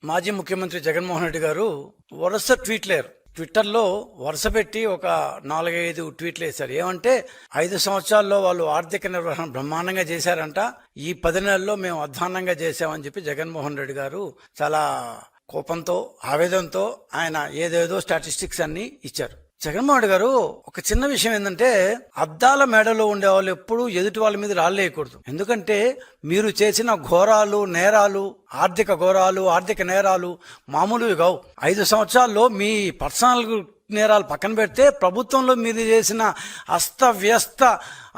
మాజీ ముఖ్యమంత్రి జగన్మోహన్ రెడ్డి గారు వరుస ట్విట్టర్లో వరుస పెట్టి ఒక 4-5 ట్వీట్లు వేశారు. ఏమంటే 5 సంవత్సరాల్లో వాళ్ళు ఆర్థిక నిర్వహణ బ్రహ్మాండంగా చేశారంట, ఈ 10 నెలల్లో మేము అధ్వాన్నంగా చేశామని చెప్పి జగన్మోహన్ రెడ్డి గారు చాలా కోపంతో ఆవేదనతో ఆయన ఏదేదో స్టాటిస్టిక్స్ అన్ని ఇచ్చారు. జగన్మోహన్ రెడ్డి గారు ఒక చిన్న విషయం ఏంటంటే, అద్దాల మేడలో ఉండే వాళ్ళు ఎప్పుడూ ఎదుటి వాళ్ళ మీద రాళ్ళేయకూడదు. ఎందుకంటే మీరు చేసిన ఘోరాలు నేరాలు, ఆర్థిక నేరాలు మామూలువి కావు. 5 సంవత్సరాల్లో మీ పర్సనల్ నేరాలు పక్కన పెడితే ప్రభుత్వంలో మీరు చేసిన అస్తవ్యస్త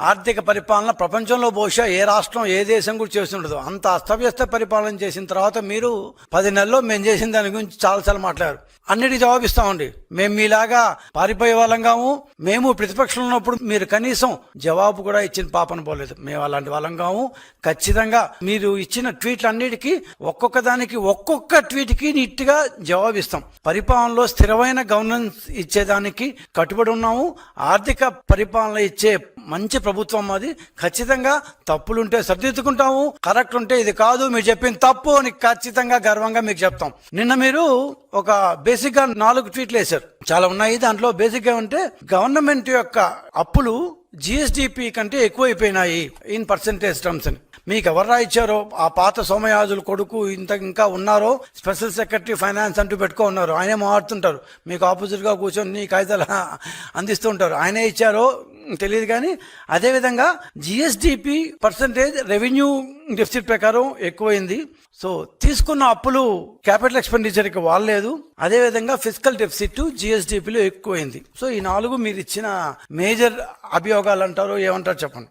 ఆర్థిక పరిపాలన ప్రపంచంలో బహుశా ఏ రాష్ట్రం ఏ దేశం కూడా చేసి ఉండదు. అంత అస్తవ్యస్త పరిపాలన చేసిన తర్వాత మీరు 10 నెలల్లో మేము చేసిన దాని గురించి చాలాసార్లు మాట్లాడారు. అన్నిటికీ జవాబిస్తామండి. మేము మీలాగా పారిపోయే వాళ్ళం కాము. మేము ప్రతిపక్షంలో ఉన్నప్పుడు మీరు కనీసం జవాబు కూడా ఇచ్చిన పాపన పోలేదు. మేము అలాంటి వాళ్ళం కాము. ఖచ్చితంగా మీరు ఇచ్చిన ట్వీట్లు అన్నిటికీ ఒక్కొక్క ట్వీట్కి నీట్గా జవాబిస్తాం. పరిపాలనలో స్థిరమైన గవర్నెన్స్ ఇచ్చేదానికి కట్టుబడి ఉన్నాము. ఆర్థిక పరిపాలన ఇచ్చే మంచి ప్రభుత్వం అది. ఖచ్చితంగా తప్పులుంటే సరిదిద్దుకుంటాము, కరెక్ట్ ఉంటే ఇది కాదు మీరు చెప్పిన తప్పు అని ఖచ్చితంగా గర్వంగా మీకు చెప్తాం. నిన్న మీరు ఒక బేసిక్ గా 4 ట్వీట్లు వేశారు. చాలా ఉన్నాయి. దాంట్లో బేసిక్ గా ఉంటే గవర్నమెంట్ యొక్క అప్పులు జిఎస్డిపి కంటే ఎక్కువైపోయినాయి ఇన్ పర్సెంటేజ్ టర్మ్స్ అని. మీకు ఎవరు ఇచ్చారో ఆ పాత సోమయాజుల కొడుకు ఇంకా ఉన్నారో స్పెషల్ సెక్రటరీ ఫైనాన్స్ అంటూ పెట్టుకో ఉన్నారు. ఆయనే మాట్లాడుతుంటారు, మీకు ఆపోజిట్ గా కూర్చొని కాగితాలు అందిస్తూ ఉంటారు. ఆయనే ఇచ్చారో తెలియదు. కానీ అదేవిధంగా జిఎస్డిపి పర్సెంటేజ్ రెవెన్యూ డెఫిసిట్ ప్రకారం ఎక్కువైంది. సో తీసుకున్న అప్పులు క్యాపిటల్ ఎక్స్పెండిచర్కి వాడలేదు. అదేవిధంగా ఫిజికల్ డెఫిసిట్ జిఎస్డిపిలో ఎక్కువైంది. సో ఈ 4 మీరు ఇచ్చిన మేజర్ అభియోగాలు అంటారు, ఏమంటారు చెప్పండి.